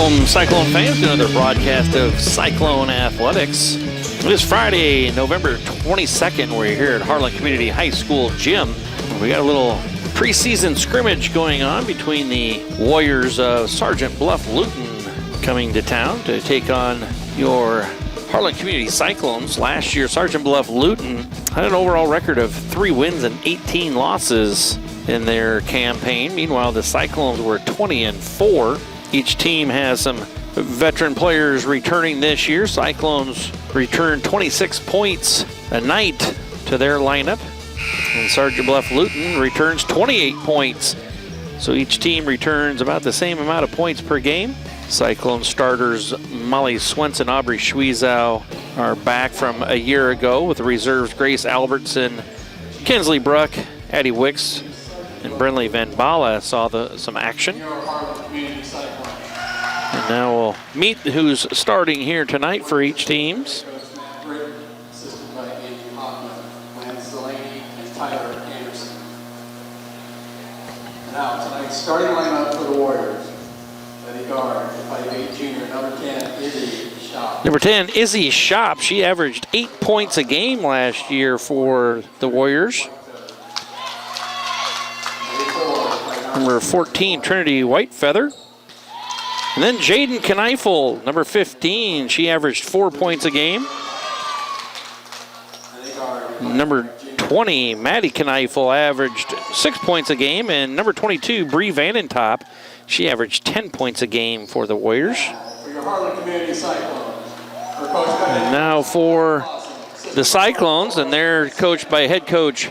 Welcome, Cyclone fans, to another broadcast of Cyclone Athletics. It is Friday, November 22nd. We're here at Harlan Community High School Gym. We got a little preseason scrimmage going on between the Warriors of Sergeant Bluff-Luton coming to town to take on your Harlan Community Cyclones. Last year, Sergeant Bluff-Luton had an overall record of 3 wins and 18 losses in their campaign. Meanwhile, the Cyclones were 20-4. Each team has some veteran players returning this year. Cyclones return 26 points a night to their lineup, and Sergeant Bluff-Luton returns 28 points. So each team returns about the same amount of points per game. Cyclone starters Molly Swenson, Aubrey Schwiezow are back from a year ago, with the reserves Grace Albertson, Kinsley Bruck, Addie Wicks, and Brinley Van Bala saw some action. And now we'll meet who's starting here tonight for each teams. Now tonight's starting lineup for the Warriors. Ready guard, 5'8" junior, number 10, Izzy Shop. Number 10, Izzy Shop. She averaged 8 points a game last year for the Warriors. Number 14, Trinity Whitefeather. And then Jaden Kneifel, number 15. She averaged 4 points a game. Number 20, Maddie Kneifel, averaged 6 points a game. And number 22, Bree Vanentop, she averaged 10 points a game for the Warriors. And now for the Cyclones, and they're coached by head coach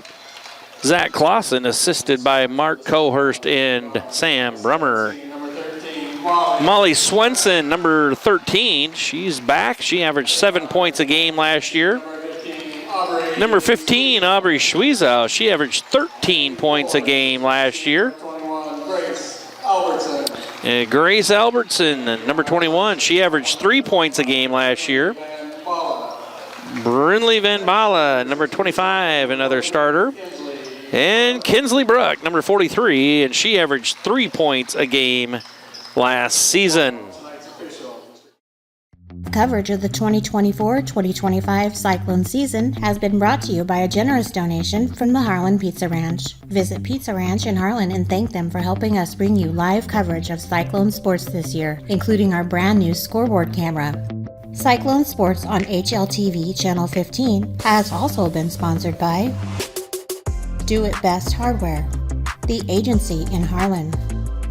Zach Clausen, assisted by Mark Cohurst and Sam Brummer. Molly Swenson, number 13, she's back. She averaged 7 points a game last year. Number 15, Aubrey Schwiezow, she averaged 13 points a game last year. And Grace Albertson, number 21, she averaged 3 points a game last year. Brinley Van Bala, number 25, another starter. And Kinsley Bruck, number 43, and she averaged 3 points a game last season. Coverage of the 2024-2025 Cyclone season has been brought to you by a generous donation from the Harlan Pizza Ranch. Visit Pizza Ranch in Harlan and thank them for helping us bring you live coverage of Cyclone sports this year, including our brand new scoreboard camera. Cyclone Sports on HLTV Channel 15 has also been sponsored by Do It Best Hardware, The Agency in Harlan,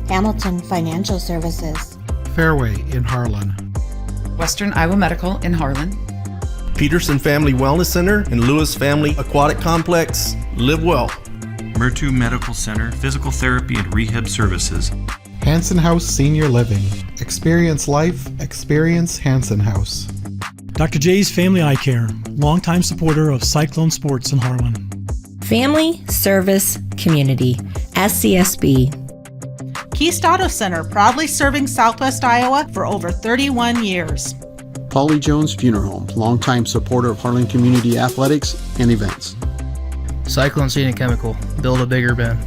Hamilton Financial Services, Fairway in Harlan, Western Iowa Medical in Harlan, Peterson Family Wellness Center and Lewis Family Aquatic Complex. Live well. Murtu Medical Center, Physical Therapy and Rehab Services. Hanson House Senior Living. Experience life, experience Hanson House. Dr. J's Family Eye Care, longtime supporter of Cyclone Sports in Harlan. Family Service Community, SCSB. Keast Auto Center, proudly serving Southwest Iowa for over 31 years. Polly Jones Funeral Home, longtime supporter of Harlan Community Athletics and events. Cyclone Seed and Chemical, build a bigger bin.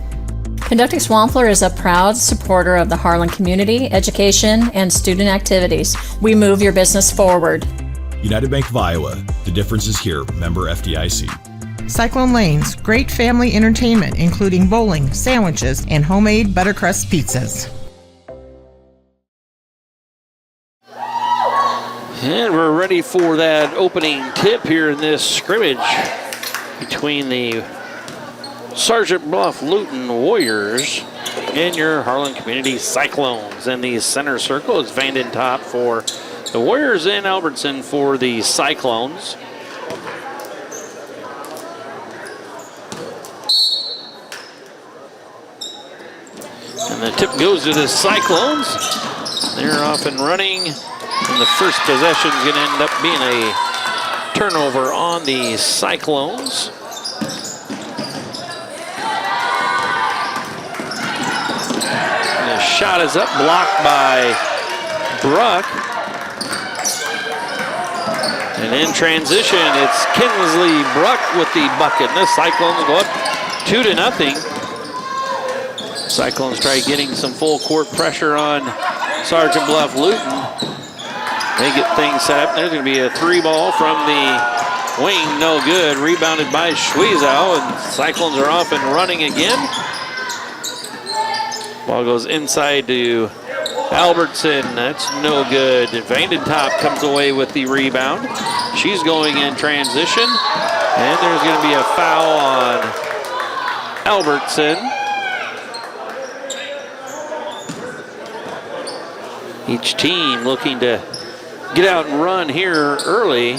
Conducting Swampler is a proud supporter of the Harlan community, education, and student activities. We move your business forward. United Bank of Iowa, the difference is here, member FDIC. Cyclone Lanes, great family entertainment, including bowling, sandwiches, and homemade buttercrust pizzas. And we're ready for that opening tip here in this scrimmage between the Sergeant Bluff-Luton Warriors and your Harlan Community Cyclones. And the center circle is Vandentop for the Warriors and Albertson for the Cyclones. And the tip goes to the Cyclones. They're off and running. And the first possession is going to end up being a turnover on the Cyclones. And the shot is up, blocked by Bruck. And in transition, it's Kinsley Bruck with the bucket. And the Cyclones go up 2-0. Cyclones try getting some full court pressure on Sergeant Bluff-Luton. They get things set up. There's going to be a 3-ball from the wing, no good. Rebounded by Schwiezow, and Cyclones are off and running again. Ball goes inside to Albertson. That's no good. Vandentop comes away with the rebound. She's going in transition, and there's going to be a foul on Albertson. Each team looking to get out and run here early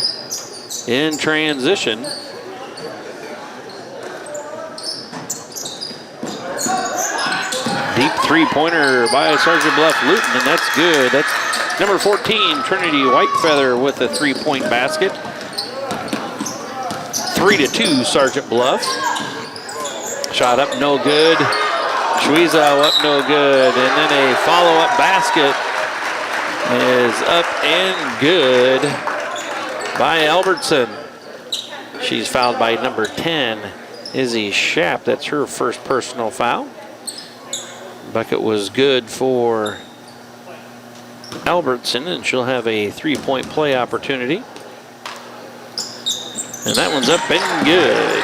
in transition. Deep three-pointer by Sergeant Bluff-Luton, and that's good. That's number 14, Trinity Whitefeather with a three-point basket. 3-2, Sergeant Bluff. Shot up, no good. Schwiezow up, no good. And then a follow-up basket is up and good by Albertson. She's fouled by number 10, Izzy Schapp. That's her first personal foul. Bucket was good for Albertson, and she'll have a three-point play opportunity. And that one's up and good.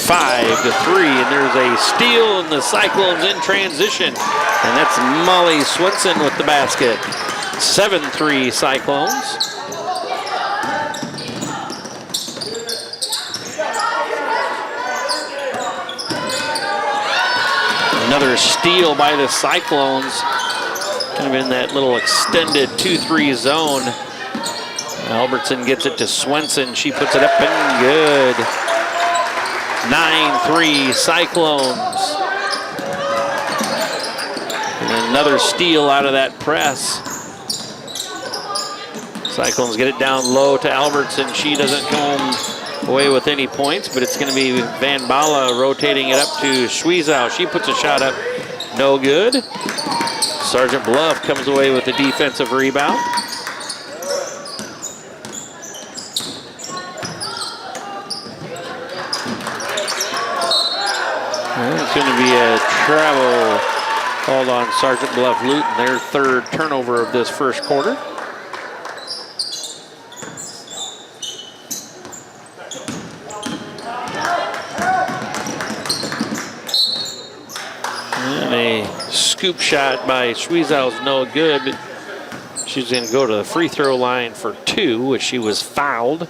5-3, and there's a steal, and the Cyclones in transition. And that's Molly Swenson with the basket. 7-3 Cyclones. Another steal by the Cyclones. Kind of in that little extended 2-3 zone. Albertson gets it to Swenson. She puts it up and good. 9-3 Cyclones. And another steal out of that press. Cyclones get it down low to Albertson. She doesn't come away with any points, but it's going to be Van Bala rotating it up to Schwiezow. She puts a shot up, no good. Sergeant Bluff comes away with the defensive rebound. It's going to be a travel called on Sergeant Bluff-Luton, their third turnover of this first quarter. And a scoop shot by Schwiezow's no good, but she's going to go to the free throw line for 2, which she was fouled.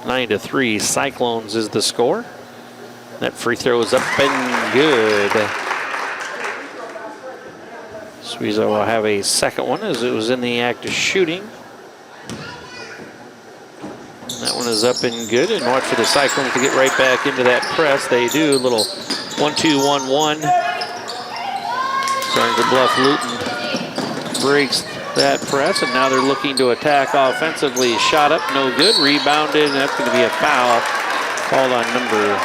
9-3, Cyclones is the score. That free throw is up and good. Schwiezow will have a second one as it was in the act of shooting. That one is up and good, and watch for the Cyclones to get right back into that press. They do, a little 1-2-1-1. Sergeant Bluff-Luton breaks that press, and now they're looking to attack offensively. Shot up, no good, rebounded, and that's going to be a foul called on number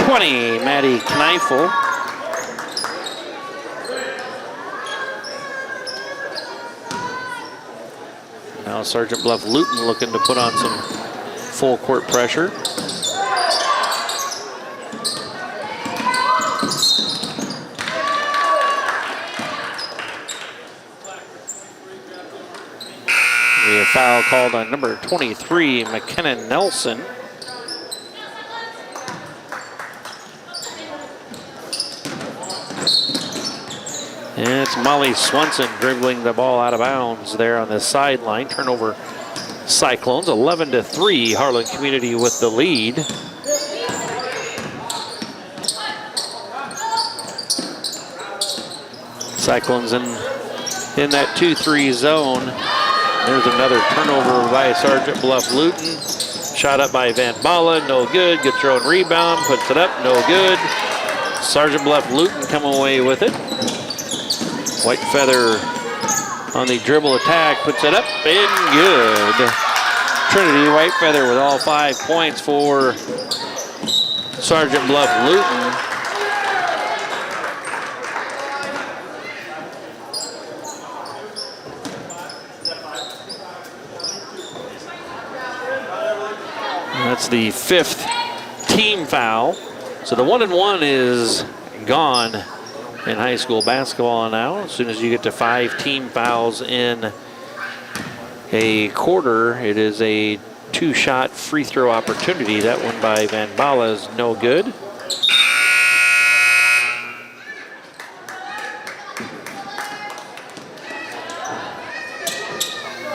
20, Maddie Kneifel. Now Sergeant Bluff-Luton looking to put on some full court pressure. A foul called on number 23, McKenna Nelson. And it's Molly Swenson dribbling the ball out of bounds there on the sideline. Turnover Cyclones, 11-3. Harlan Community with the lead. Cyclones in that 2-3 zone. There's another turnover by Sergeant Bluff-Luton. Shot up by Van Bala, no good. Gets her own rebound, puts it up, no good. Sergeant Bluff-Luton come away with it. Whitefeather on the dribble attack, puts it up and good. Trinity Whitefeather with all 5 points for Sergeant Bluff-Luton. That's the 5th team foul. So the 1-and-1 is gone in high school basketball now. As soon as you get to 5 team fouls in a quarter, it is a 2-shot free throw opportunity. That one by Van Bala is no good.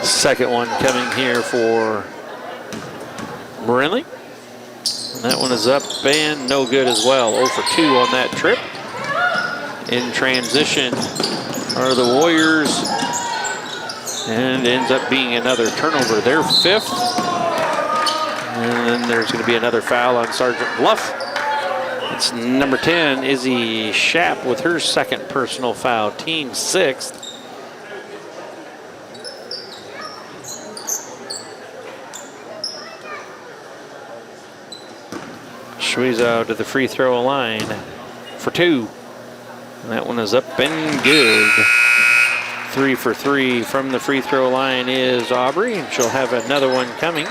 Second one coming here for Brinley. That one is up and no good as well. 0 for 2 on that trip. In transition are the Warriors. And ends up being another turnover. Their 5th. And then there's going to be another foul on Sergeant Bluff. It's number 10, Izzy Schapp, with her 2nd personal foul. Team 6th. Schweizau to the free throw line for 2. And that one is up and good. 3 for 3 from the free throw line is Aubrey, and she'll have another one coming.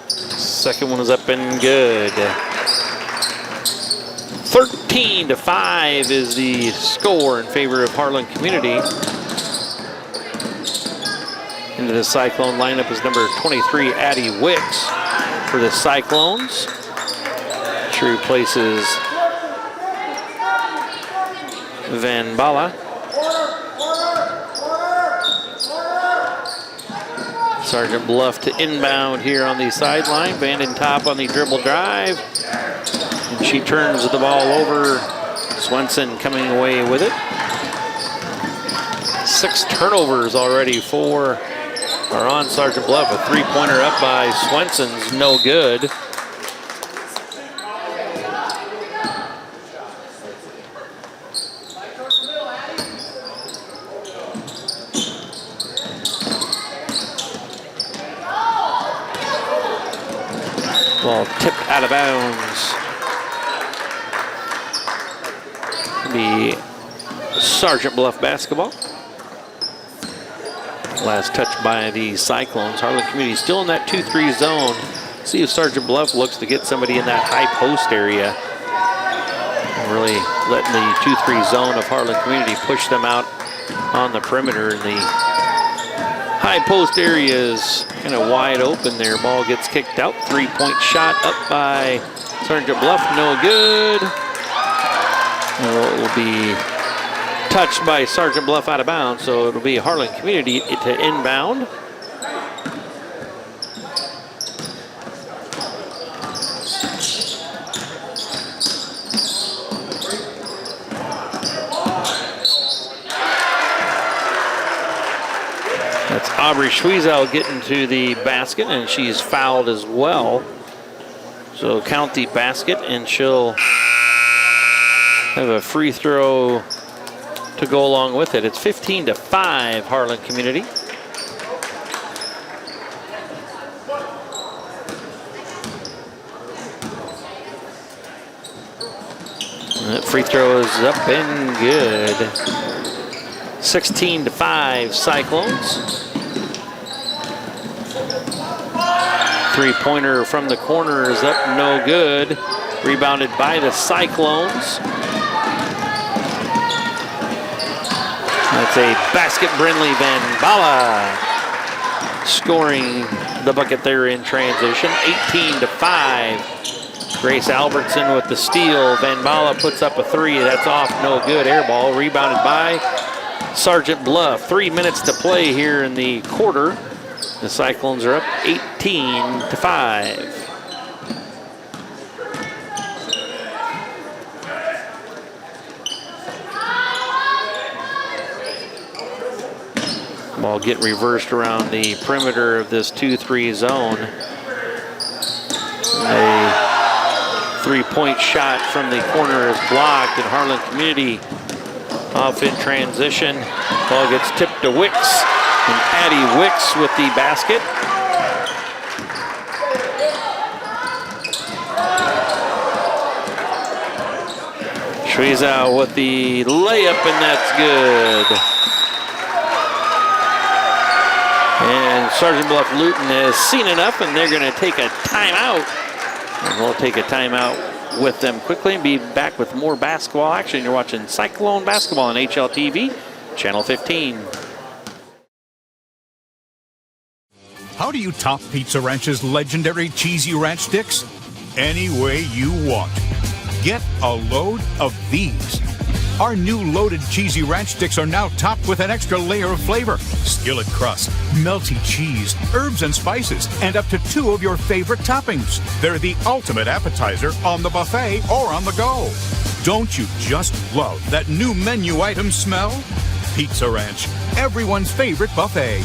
Second one is up and good. 13-5 is the score in favor of Harlan Community. Into the Cyclone lineup is number 23, Addie Wicks for the Cyclones. She replaces Van Bala. Sergeant Bluff to inbound here on the sideline. Vanden Top on the dribble drive. And she turns the ball over. Swenson coming away with it. 6 turnovers already are on Sergeant Bluff. A 3-pointer up by Swenson's no good. Ball tipped out of bounds. The Sergeant Bluff basketball. Last touch by the Cyclones. Harlan Community still in that 2-3 zone. See if Sergeant Bluff looks to get somebody in that high post area. Really letting the 2-3 zone of Harlan Community push them out on the perimeter. And the high post area is kind of wide open there. Ball gets kicked out. 3-point shot up by Sergeant Bluff. No good. It will be touched by Sergeant Bluff out of bounds, so it'll be Harlan Community to inbound. That's Aubrey Schweizau getting to the basket, and she's fouled as well. So count the basket, and she'll have a free throw to go along with it. It's 15-5 Harlan Community. That free throw is up and good. 16-5 Cyclones. 3-pointer from the corner is up, no good. Rebounded by the Cyclones. That's a basket. Brinley Van Bala scoring the bucket there in transition. 18-5. Grace Albertson with the steal. Van Bala puts up a 3. That's off, no good. Air ball rebounded by Sergeant Bluff. 3 minutes to play here in the quarter. The Cyclones are up 18-5. Ball getting reversed around the perimeter of this 2-3 zone. A 3-point shot from the corner is blocked, and Harlan Community off in transition. Ball gets tipped to Wicks, and Addie Wicks with the basket. Schweizau with the layup, and that's good. And Sergeant Bluff-Luton has seen enough, and they're going to take a timeout. And we'll take a timeout with them quickly and be back with more basketball action. You're watching Cyclone basketball on HLTV, Channel 15. How do you top Pizza Ranch's legendary cheesy ranch sticks? Any way you want. Get a load of these. Our new loaded cheesy ranch sticks are now topped with an extra layer of flavor. Skillet crust, melty cheese, herbs and spices, and up to 2 of your favorite toppings. They're the ultimate appetizer on the buffet or on the go. Don't you just love that new menu item smell? Pizza Ranch, everyone's favorite buffet.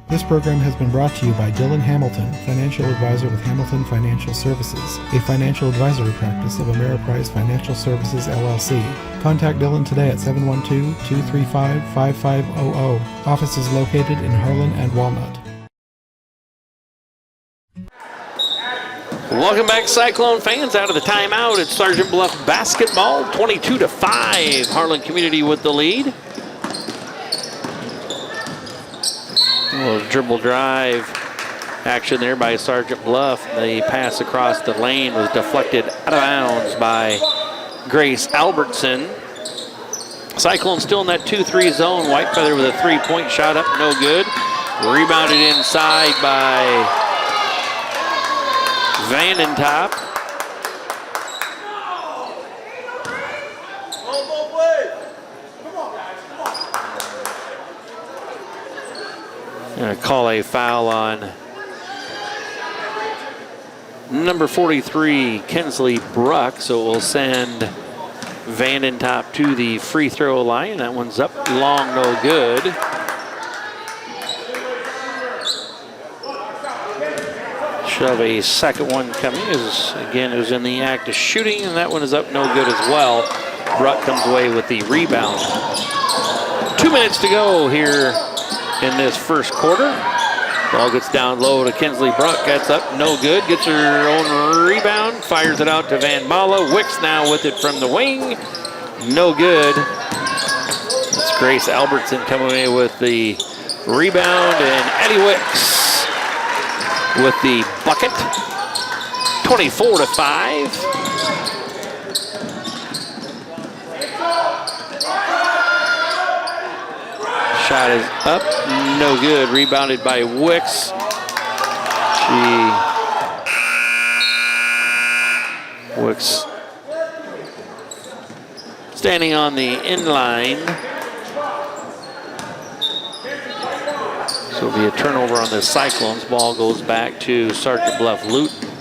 This program has been brought to you by Dylan Hamilton, financial advisor with Hamilton Financial Services, a financial advisory practice of Ameriprise Financial Services, LLC. Contact Dylan today at 712-235-5500. Office is located in Harlan and Walnut. Welcome back, Cyclone fans. Out of the timeout, it's Sergeant Bluff basketball, 22-5. Harlan Community with the lead. A little dribble drive action there by Sergeant Bluff. The pass across the lane was deflected out of bounds by Grace Albertson. Cyclone still in that 2-3 zone. Whitefeather with a 3-point shot up, no good. Rebounded inside by Vandentop. Gonna call a foul on number 43, Kinsley Bruck, so we'll send Vandentop to the free throw line. That one's up long, no good. Should have a second one coming. Again, it was in the act of shooting, and that one is up no good as well. Bruck comes away with the rebound. 2 minutes to go here in this first quarter. Ball gets down low to Kinsley Bruck. That's up, no good. Gets her own rebound. Fires it out to Van Bala. Wicks now with it from the wing. No good. It's Grace Albertson coming away with the rebound. And Eddie Wicks with the bucket. 24-5. Shot is up, no good. Rebounded by Wicks. Wicks standing on the inline. So it'll be a turnover on the Cyclones. Ball goes back to Sergeant Bluff-Luton.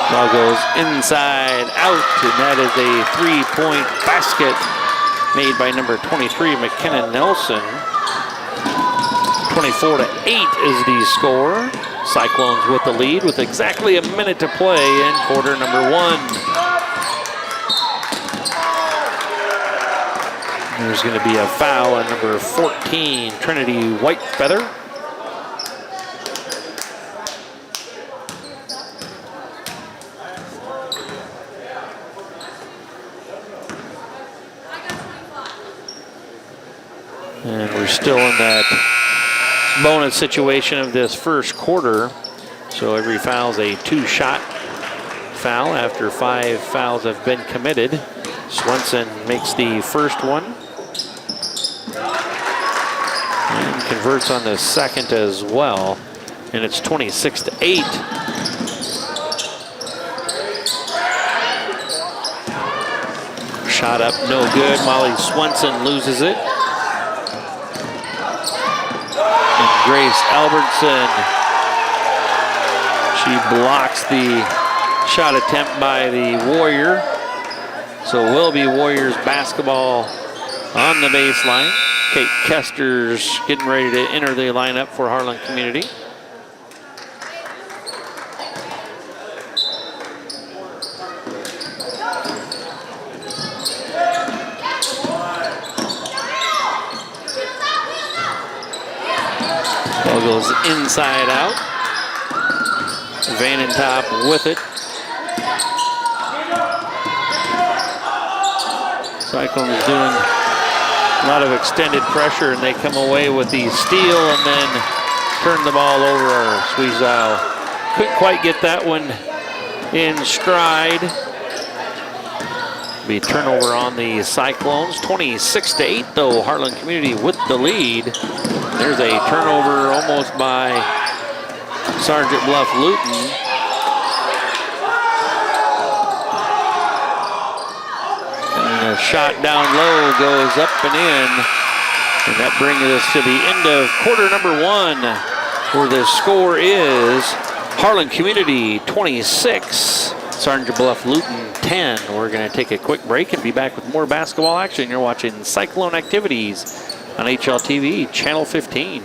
Ball goes inside out, and that is a 3-point basket made by number 23, McKenna Nelson. 24-8 is the score. Cyclones with the lead with exactly a minute to play in quarter number 1. There's going to be a foul on number 14, Trinity Whitefeather. And we're still in that bonus situation of this first quarter. So every foul is a 2-shot foul after 5 fouls have been committed. Swenson makes the first one. And converts on the second as well. And it's 26-8. Shot up, no good. Molly Swenson loses it. Grace Albertson, she blocks the shot attempt by the Warrior. So it will be Warriors basketball on the baseline. Kate Kester's getting ready to enter the lineup for Harlan Community. Ball goes inside out. Vanentop with it. Cyclone is doing a lot of extended pressure, and they come away with the steal and then turn the ball over. Squeezow couldn't quite get that one in stride. Be turnover on the Cyclones. 26-8 though, Harlan Community with the lead. There's a turnover almost by Sergeant Bluff-Luton. And a shot down low goes up and in. And that brings us to the end of quarter number 1, where the score is Harlan Community 26, Sergeant Bluff-Luton 10. We're going to take a quick break and be back with more basketball action. You're watching Cyclone Activities on HLTV, Channel 15.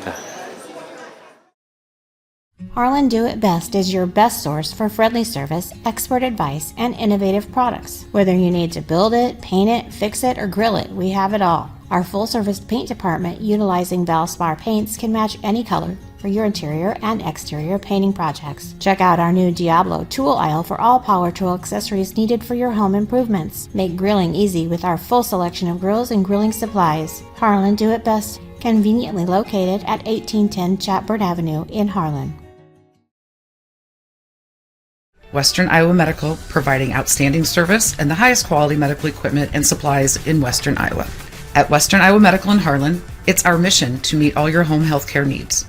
Harlan Do It Best is your best source for friendly service, expert advice, and innovative products. Whether you need to build it, paint it, fix it, or grill it, we have it all. Our full-service paint department, utilizing Valspar paints, can match any color for your interior and exterior painting projects. Check out our new Diablo tool aisle for all power tool accessories needed for your home improvements. Make grilling easy with our full selection of grills and grilling supplies. Harlan Do It Best, conveniently located at 1810 Chatburn Avenue in Harlan. Western Iowa Medical, providing outstanding service and the highest quality medical equipment and supplies in Western Iowa. At Western Iowa Medical in Harlan, it's our mission to meet all your home health care needs.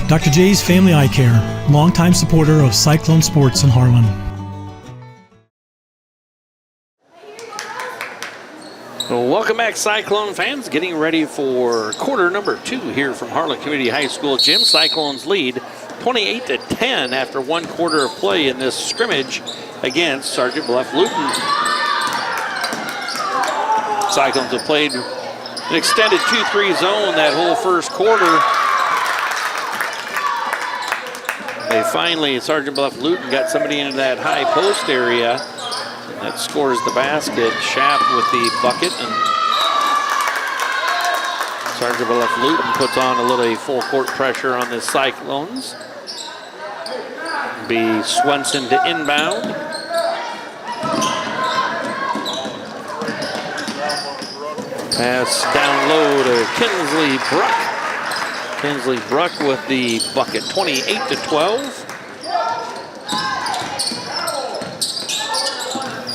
Dr. J's Family Eye Care, longtime supporter of Cyclone Sports in Harlan. Well, welcome back, Cyclone fans. Getting ready for quarter number 2 here from Harlan Community High School Gym. Cyclones lead 28-10 after 1 quarter of play in this scrimmage against Sergeant Bluff-Luton. Cyclones have played an extended 2-3 zone that whole first quarter. They finally, Sergeant Bluff-Luton got somebody into that high post area. That scores the basket. Schaap with the bucket, and Sergeant Bluff-Luton puts on a little full court pressure on the Cyclones. Be Swenson to inbound. Pass down low to Kinsley Bruck. Kinsley Bruck with the bucket, 28-12.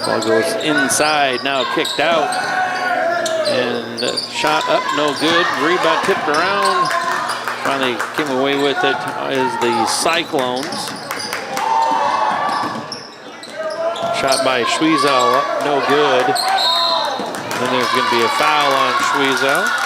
Ball goes inside, now kicked out. And shot up, no good. Rebound tipped around. Finally came away with it is the Cyclones. Shot by Squeezow up, no good. Then there's going to be a foul on Squeezow.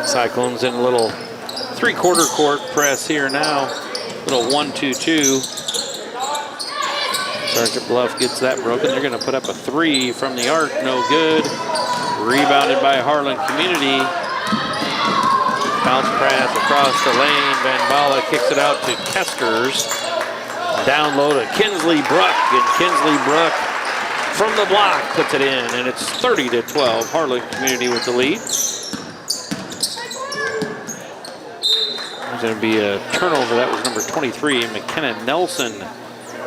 Cyclones in a little 3/4 court press here now. Little 1-2-2. Sergeant Bluff gets that broken. They're going to put up a 3 from the arc. No good. Rebounded by Harlan Community. Bounce pass across the lane. Van Bala kicks it out to Kesters. Down low to Kinsley Bruck. And Kinsley Bruck from the block puts it in. And it's 30-12. Harlan Community with the lead. Going to be a turnover. That was number 23, McKenna Nelson.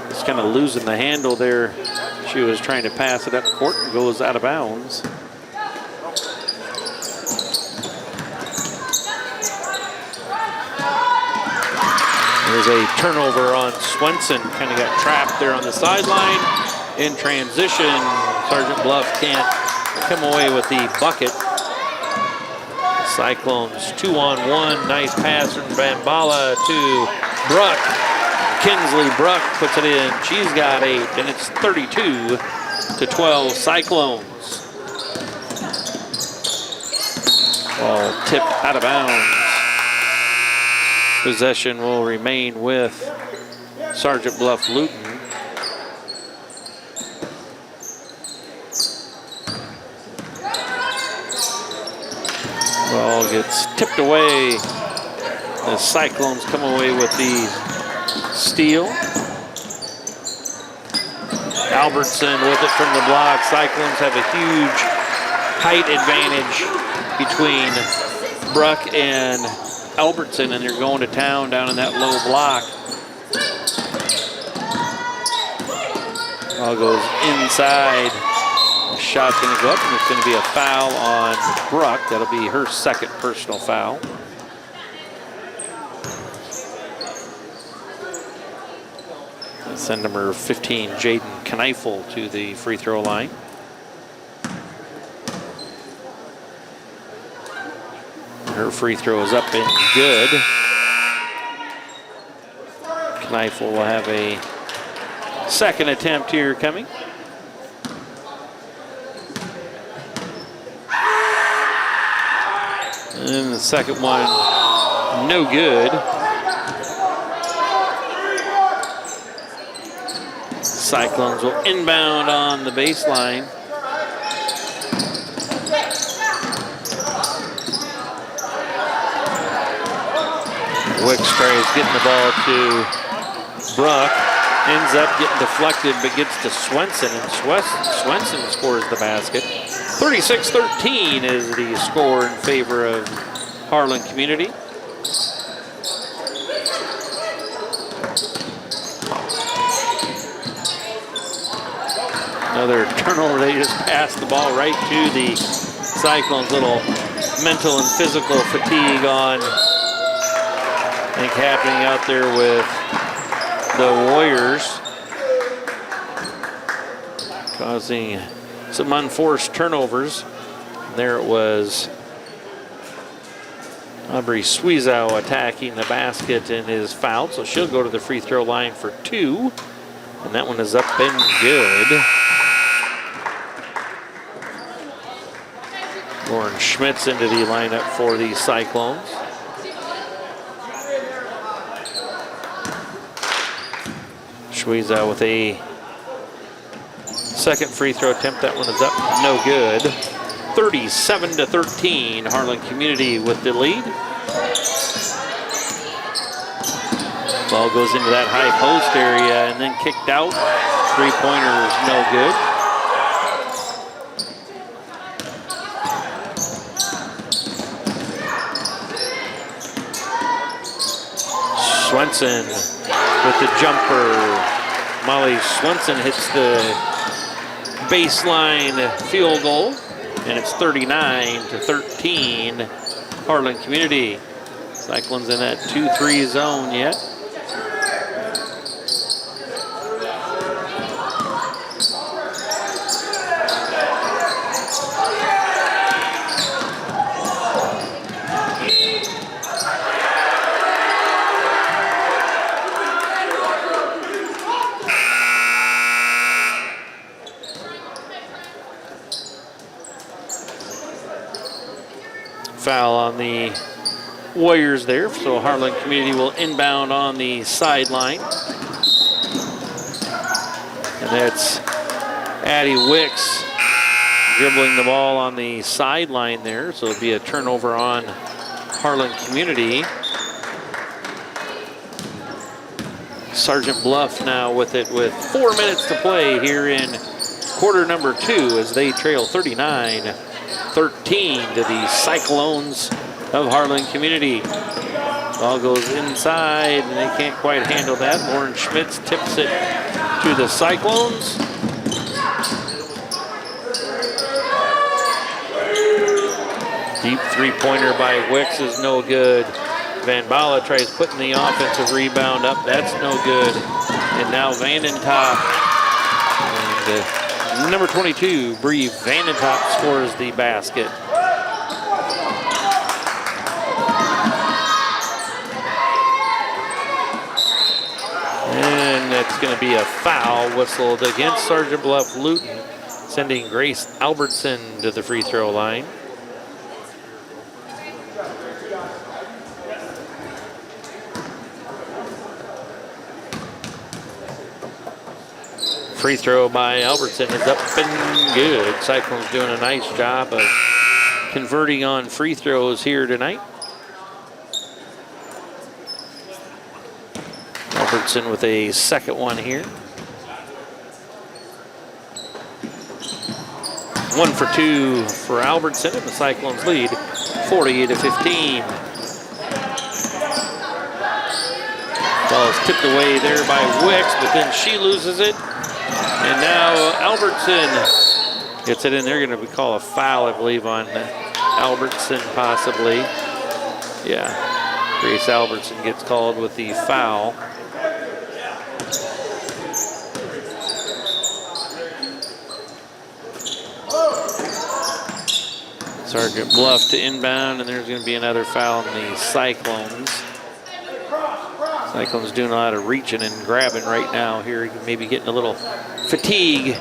Just kind of losing the handle there. She was trying to pass it up court and goes out of bounds. There's a turnover on Swenson. Kind of got trapped there on the sideline. In transition, Sergeant Bluff can't come away with the bucket. Cyclones 2-on-1. Nice pass from Van Bala to Bruck. Kinsley Bruck puts it in. She's got 8, and it's 32-12 Cyclones. Ball tipped out of bounds. Possession will remain with Sergeant Bluff-Luton. Ball gets tipped away. The Cyclones come away with the steal. Albertson with it from the block. Cyclones have a huge height advantage between Bruck and Albertson, and they're going to town down in that low block. Ball goes inside. The shot's going to go up, and it's going to be a foul on Bruck. That'll be her second personal foul. Send number 15, Jaden Kneifel, to the free throw line. Her free throw is up and good. Kneifel will have a second attempt here coming. And the second one, no good. Cyclones will inbound on the baseline. Wicks tries getting the ball to Bruck. Ends up getting deflected, but gets to Swenson, and Swenson scores the basket. 36-13 is the score in favor of Harlan Community. Another turnover. They just passed the ball right to the Cyclones. Little mental and physical fatigue on, I think, happening out there with the Warriors, causing some unforced turnovers. There it was Aubrey Sweezow attacking the basket and is fouled, so she'll go to the free throw line for 2, and that one is up and good. Lauren Schmitz into the lineup for the Cyclones. Sweezow with a second free throw attempt. That one is up, no good. 37-13, Harlan Community with the lead. Ball goes into that high post area and then kicked out. Three-pointer is no good. Swenson with the jumper. Molly Swenson hits the baseline field goal, and it's 39-13 Harlan Community. Cyclones in that 2-3 zone yet. Foul on the Warriors there, so Harlan Community will inbound on the sideline. And that's Addie Wicks dribbling the ball on the sideline there, so it'll be a turnover on Harlan Community. Sergeant Bluff now with it with 4 minutes to play here in quarter number 2 as they trail 39-13 to the Cyclones of Harlan Community. Ball goes inside and they can't quite handle that. Lauren Schmitz tips it to the Cyclones. Deep three-pointer by Wicks is no good. Van Bala tries putting the offensive rebound up. That's no good. And now Vandentop. And Number 22, Bree Vandentopp scores the basket. And that's going to be a foul whistled against Sergeant Bluff-Luton, sending Grace Albertson to the free throw line. Free throw by Albertson is up and good. Cyclone's doing a nice job of converting on free throws here tonight. Albertson with a second one here. 1 for 2 for Albertson, and the Cyclones lead 40-15. Ball is tipped away there by Wicks, but then she loses it. And now Albertson gets it in. They're going to call a foul, I believe, on Albertson possibly. Yeah, Grace Albertson gets called with the foul. Sergeant Bluff to inbound, and there's going to be another foul on the Cyclones. Cyclones doing a lot of reaching and grabbing right now here. Maybe getting a little fatigue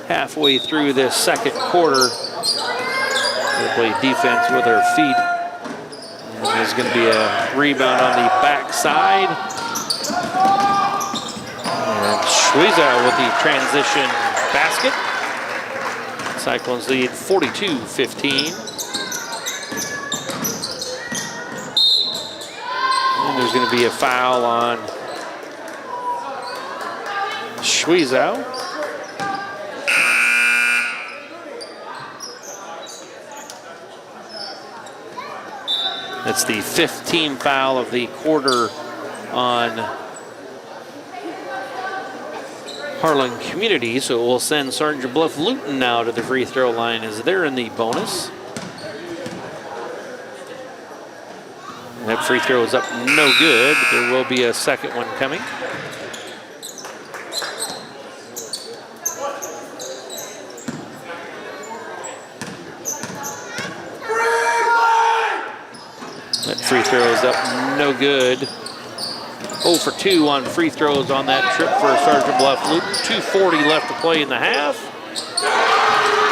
halfway through this second quarter. They play defense with their feet. And there's going to be a rebound on the backside. And Schweizer with the transition basket. Cyclones lead 42-15. And there's going to be a foul on Schweizer. That's the 15th foul of the quarter on Harlan Community, so it will send Sergeant Bluff-Luton now to the free throw line as they're in the bonus. That free throw is up no good, but there will be a second one coming. That free throw is up no good. 0 for 2 on free throws on that trip for Sergeant Bluff-Luton. 2:40 left to play in the half.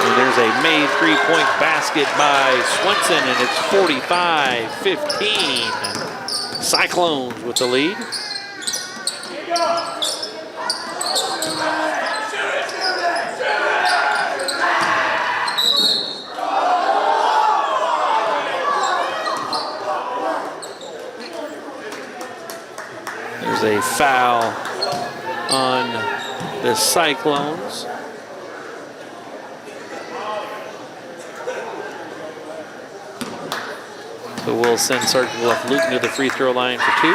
And there's a made three-point basket by Swenson, and it's 45-15. Cyclones with the lead. There's a foul on the Cyclones. So we'll send Sergeant Bluff-Luton to the free throw line for 2.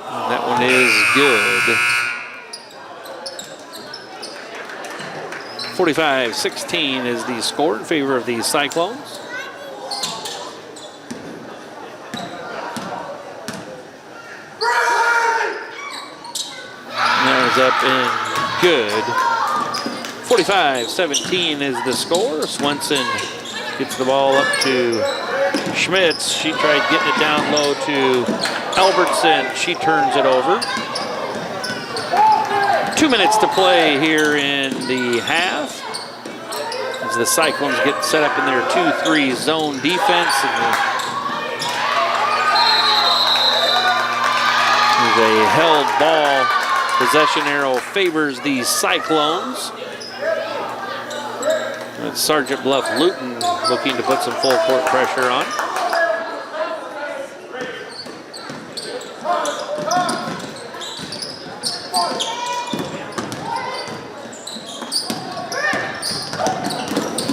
And that one is good. 45-16 is the score in favor of the Cyclones. That was up and good. 45-17 is the score. Swenson gets the ball up to Schmitz. She tried getting it down low to Albertson. She turns it over. 2 minutes to play here in the half as the Cyclones get set up in their 2-3 zone defense. There's a held ball. Possession arrow favors the Cyclones. And Sergeant Bluff-Luton looking to put some full court pressure on.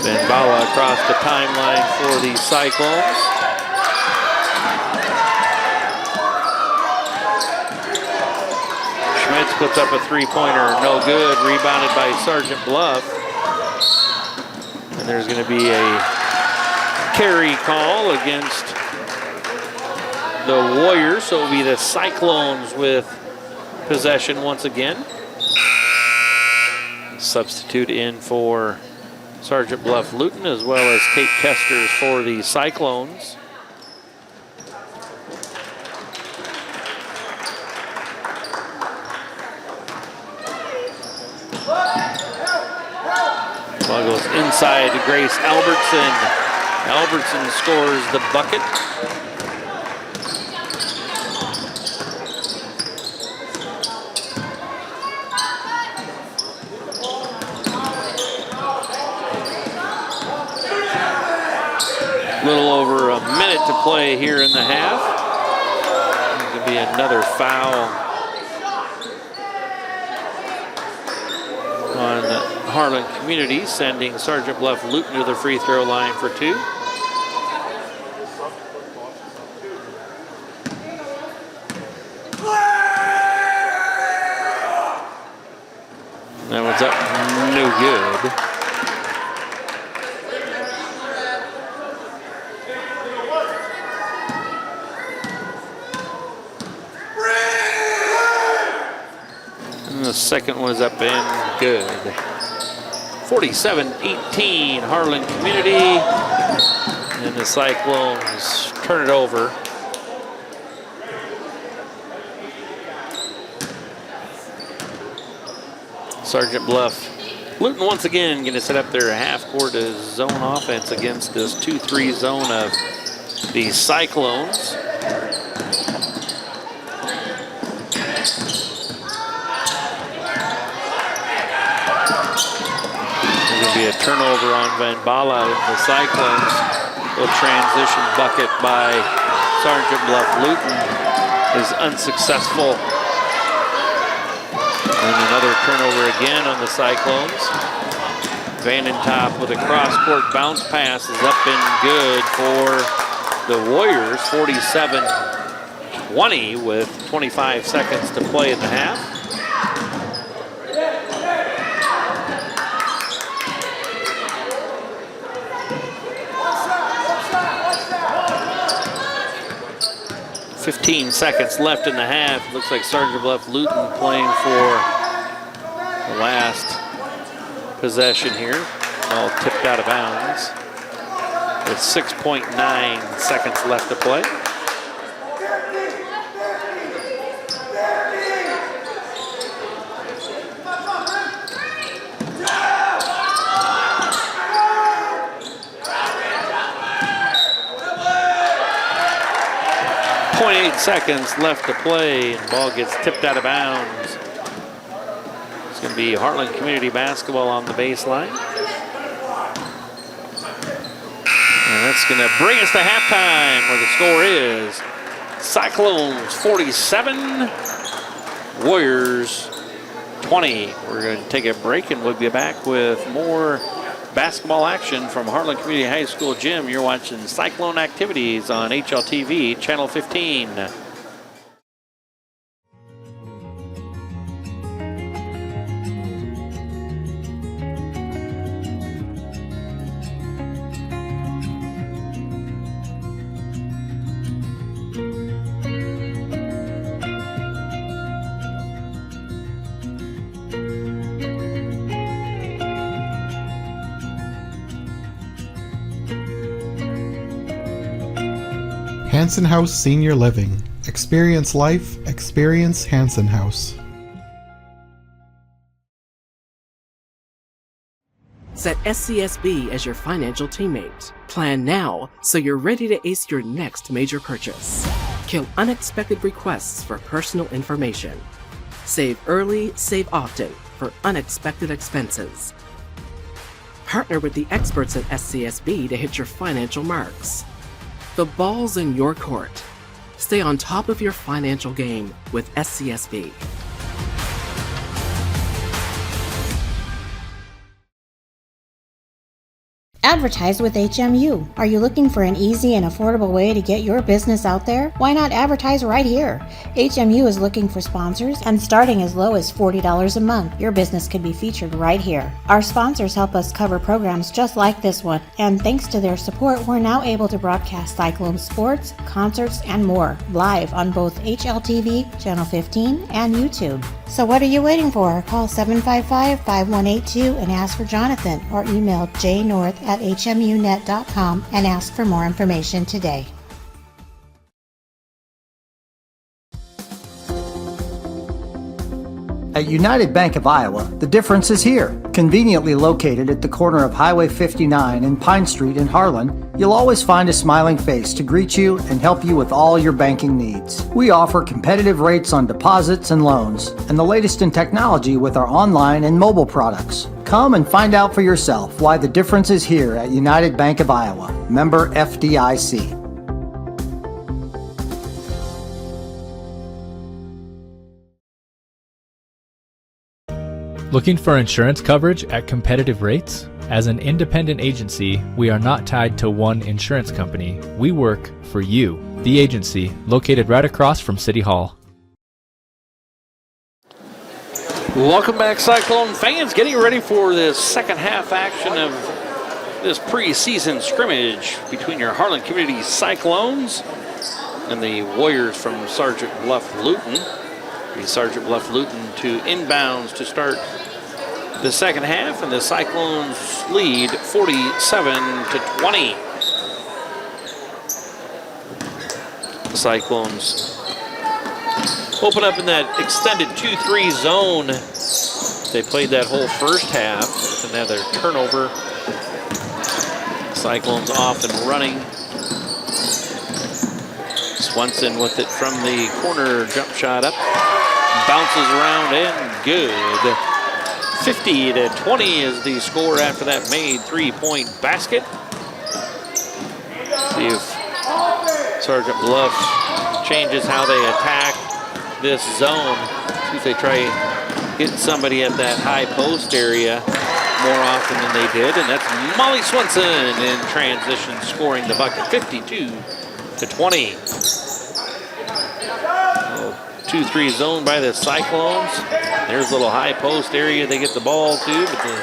Ben Bala across the timeline for the Cyclones. Schmitz puts up a three-pointer, no good, rebounded by Sergeant Bluff. And there's going to be a carry call against the Warriors, so it'll be the Cyclones with possession once again. Substitute in for Sergeant Bluff-Luton, as well as Kate Kesters for the Cyclones. Ball goes inside to Grace Albertson. Albertson scores the bucket. A little over a minute to play here in the half. There's going to be another foul on Harlan Community, sending Sergeant Bluff-Luton to the free throw line for 2. That one's up, no good. And the second one is up and good. 47-18, Harlan Community. And the Cyclones turn it over. Sergeant Bluff-Luton once again going to set up their half-court zone offense against this 2-3 zone of the Cyclones. There's going to be a turnover on Van Bala. The Cyclones will transition bucket by Sergeant Bluff-Luton is unsuccessful. And another turnover again on the Cyclones. Vandentop with a cross-court bounce pass is up and good for the Warriors. 47-20 with 25 seconds to play in the half. .15 seconds left in the half. Looks like Sergeant Bluff-Luton playing for the last possession here. Ball tipped out of bounds with 6.9 seconds left to play. .8 seconds left to play, and the ball gets tipped out of bounds. It's going to be Harlan Community basketball on the baseline. And that's going to bring us to halftime, where the score is Cyclones 47, Warriors 20. We're going to take a break, and we'll be back with more basketball action from Harlan Community High School Gym. You're watching Cyclone Activities on HLTV, Channel 15. Hanson House Senior Living. Experience life, experience Hanson House. Set SCSB as your financial teammate. Plan now so you're ready to ace your next major purchase. Kill unexpected requests for personal information. Save early, save often for unexpected expenses. Partner with the experts at SCSB to hit your financial marks. The ball's in your court. Stay on top of your financial game with SCSB. Advertise with HMU. Are you looking for an easy and affordable way to get your business out there? Why not advertise right here? HMU is looking for sponsors, and starting as low as $40 a month, your business can be featured right here. Our sponsors help us cover programs just like this one, and thanks to their support, we're now able to broadcast Cyclone sports, concerts, and more live on both HLTV, Channel 15, and YouTube. So what are you waiting for? Call 755-5182 and ask for Jonathan, or email jnorth@hmunet.com and ask for more information today. At United Bank of Iowa, the difference is here. Conveniently located at the corner of Highway 59 and Pine Street in Harlan, you'll always find a smiling face to greet you and help you with all your banking needs. We offer competitive rates on deposits and loans, and the latest in technology with our online and mobile products. Come and find out for yourself why the difference is here at United Bank of Iowa. Member FDIC. Looking for insurance coverage at competitive rates? As an independent agency, we are not tied to one insurance company. We work for you, the agency, located right across from City Hall. Welcome back, Cyclone fans. Getting ready for the second half action of this preseason scrimmage between your Harlan Community Cyclones and the Warriors from Sergeant Bluff-Luton. Sergeant Bluff-Luton to inbounds to start the second half, and the Cyclones lead 47-20. The Cyclones open up in that extended 2-3 zone. They played that whole first half with another turnover. Cyclones off and running. Swenson with it from the corner, jump shot up. Bounces around and good. 50-20 is the score after that made three-point basket. See if Sergeant Bluff changes how they attack this zone. See if they try hitting somebody at that high post area more often than they did. And that's Molly Swenson in transition scoring the bucket, 52-20. 2-3 zone by the Cyclones. There's a little high post area they get the ball to, but the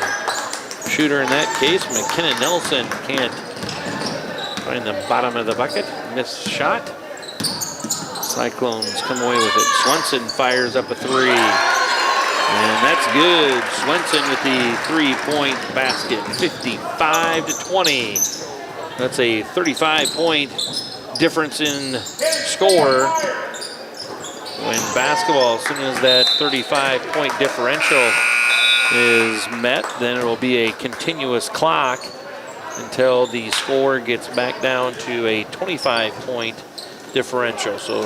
shooter in that case, McKinnon Nelson, can't find the bottom of the bucket. Missed shot. Cyclones come away with it. Swenson fires up a three. And that's good. Swenson with the three-point basket, 55-20. That's a 35-point difference in score. When basketball, as soon as that 35-point differential is met, then it will be a continuous clock until the score gets back down to a 25-point differential. So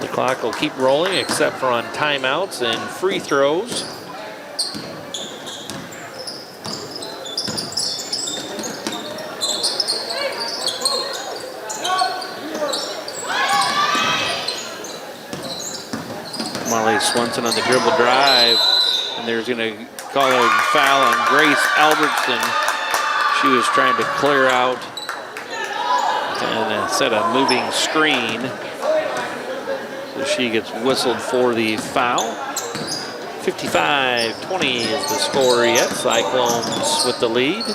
the clock will keep rolling except for on timeouts and free throws. Molly Swenson on the dribble drive, and there's going to call a foul on Grace Albertson. She was trying to clear out and set a moving screen. So she gets whistled for the foul. 55-20 is the score yet. Cyclones with the lead.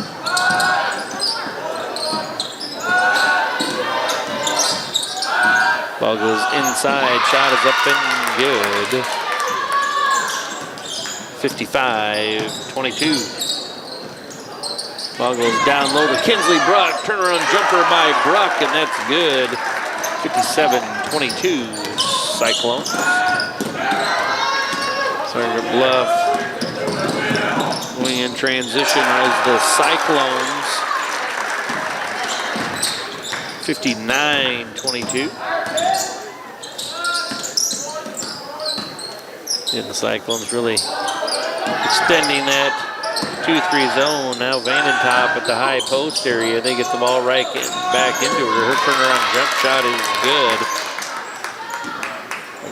Ball goes inside, shot is up and good. 55-22. Ball goes down low to Kinsley Bruck. Turnaround jumper by Bruck, and that's good. 57-22 Cyclones. Sergeant Bluff going in transition as the Cyclones. 59-22. And the Cyclones really extending that 2-3 zone. Now Vanentop at the high post area. They get the ball right back into her. Her turnaround jump shot is good.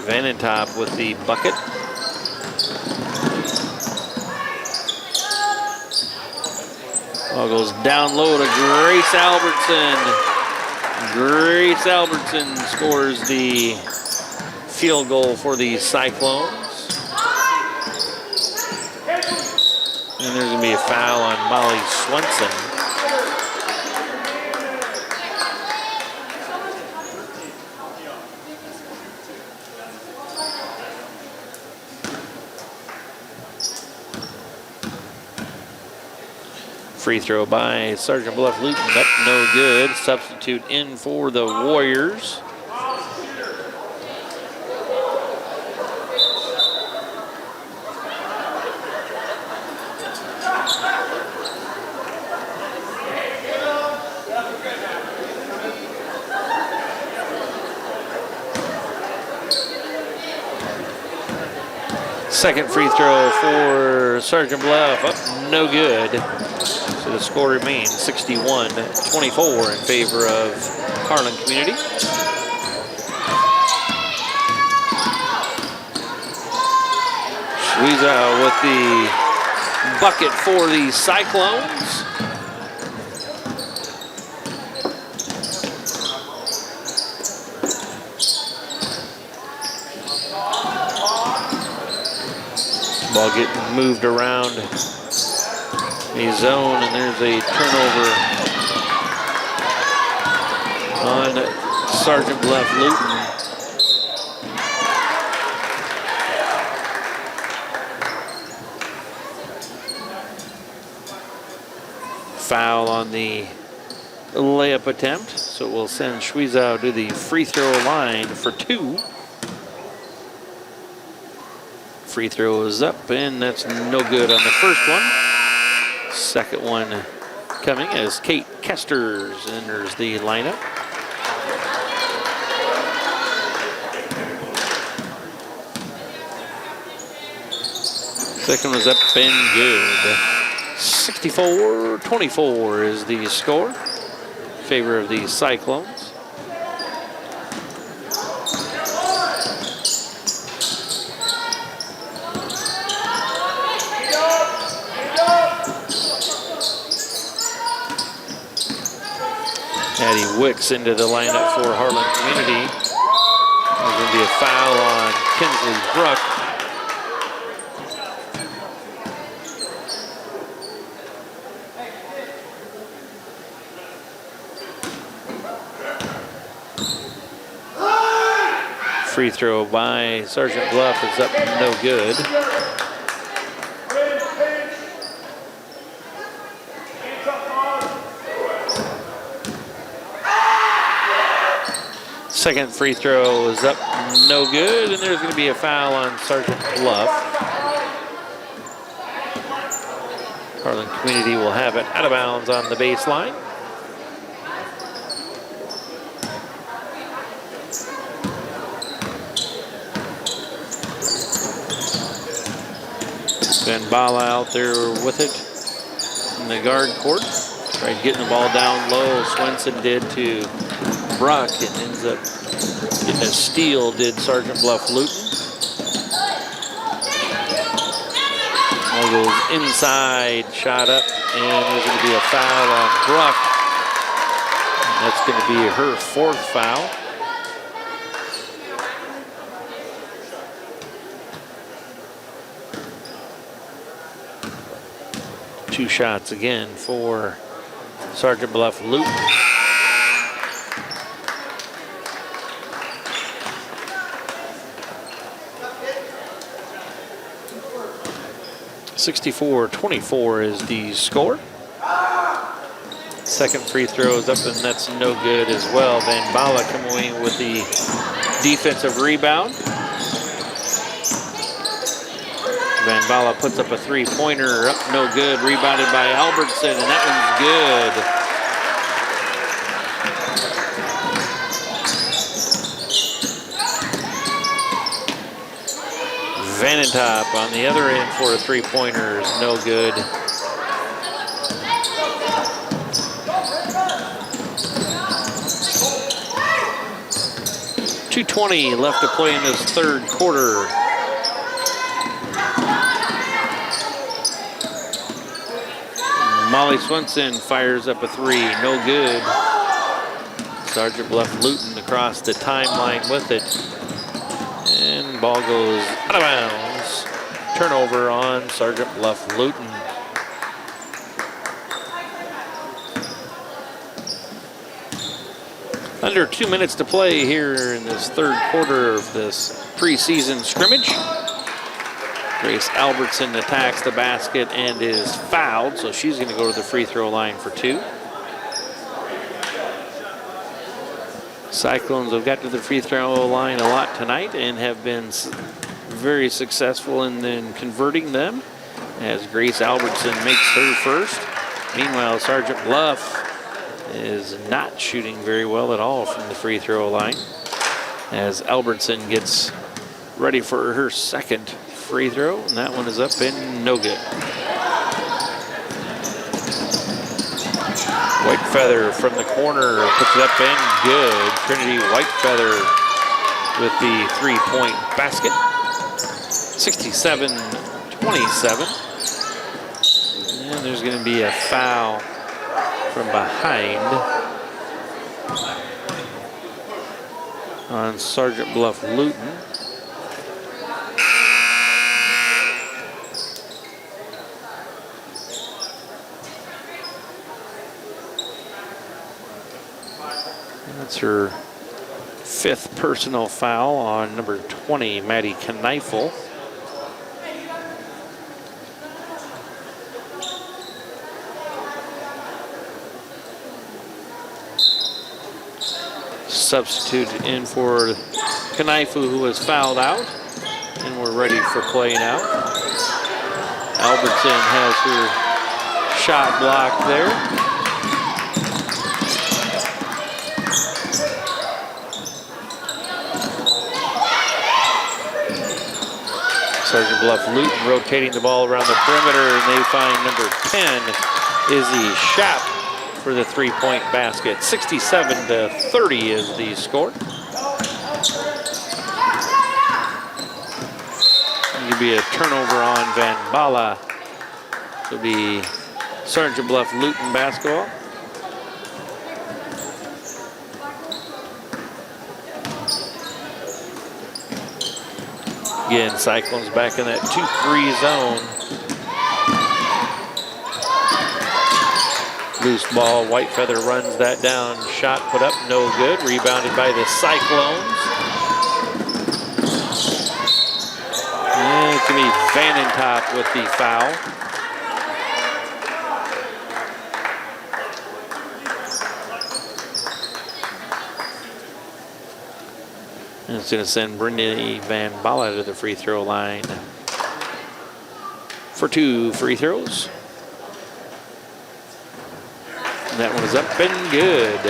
Vanentop with the bucket. Ball goes down low to Grace Albertson. Grace Albertson scores the field goal for the Cyclones. And there's going to be a foul on Molly Swenson. Free throw by Sergeant Bluff-Luton, up no good. Substitute in for the Warriors. Second free throw for Sergeant Bluff, up no good. So the score remains 61-24 in favor of Harlan Community. Schweizow with the bucket for the Cyclones. Ball getting moved around the zone, and there's a turnover on Sergeant Bluff-Luton. Foul on the layup attempt, so we'll send Schweizow to the free throw line for 2. Free throw is up, and that's no good on the first one. Second one coming as Kate Kesters enters the lineup. Second was up and good. 64-24 is the score in favor of the Cyclones. Addie Wicks into the lineup for Harlan Community. There's going to be a foul on Kinsley Bruck. Free throw by Sergeant Bluff is up no good. Second free throw is up no good, and there's going to be a foul on Sergeant Bluff. Harlan Community will have it out of bounds on the baseline. Van Bala out there with it in the guard court. Tried getting the ball down low. Swenson did to Bruck, and ends up getting a steal, did Sergeant Bluff-Luton. Ball goes inside, shot up, and there's going to be a foul on Bruck. That's going to be her 4th foul. Two shots again for Sergeant Bluff-Luton. (64-24) is the score. Second free throw is up, and that's no good as well. Van Bala coming away with the defensive rebound. Van Bala puts up a 3-pointer, up no good, rebounded by Albertson, and that one's good. Vanentop on the other end for a 3-pointer is no good. .220 left to play in this third quarter. Molly Swenson fires up a 3, no good. Sergeant Bluff-Luton across the timeline with it. And ball goes out of bounds. Turnover on Sergeant Bluff-Luton. Under 2 minutes to play here in this third quarter of this preseason scrimmage. Grace Albertson attacks the basket and is fouled, so she's going to go to the free throw line for 2. Cyclones have got to the free throw line a lot tonight and have been very successful in converting them, as Grace Albertson makes her first. Meanwhile, Sergeant Bluff is not shooting very well at all from the free throw line, as Albertson gets ready for her second free throw, and that one is up and no good. Whitefeather from the corner puts it up and good. Trinity Whitefeather with the 3-point basket. 67-27. And there's going to be a foul from behind on Sergeant Bluff-Luton. That's her 5th personal foul on number 20, Maddie Kneifel. Substitute in for Kneifel, who was fouled out, and we're ready for play now. Albertson has her shot blocked there. Sergeant Bluff-Luton rotating the ball around the perimeter, and they find number 10, Izzy Schapp, for the 3-point basket. 67-30 is the score. It'll be a turnover on Van Bala. It'll be Sergeant Bluff-Luton basketball. Again, Cyclones back in that 2-3 zone. Loose ball, Whitefeather runs that down. Shot put up, no good. Rebounded by the Cyclones. And it's going to be Vanentop with the foul. And it's going to send Brittany Van Bala to the free throw line for 2 free throws. And that one is up and good.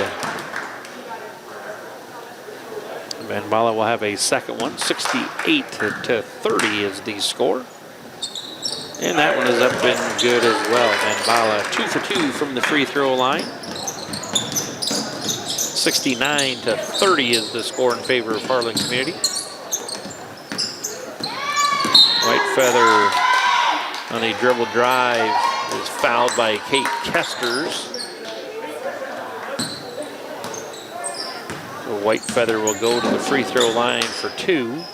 Van Bala will have a second one. 68-30 is the score. And that one is up and good as well. Van Bala 2 for 2 from the free throw line. 69-30 is the score in favor of Harlan Community. Whitefeather on a dribble drive is fouled by Kate Kesters. So Whitefeather will go to the free throw line for 2.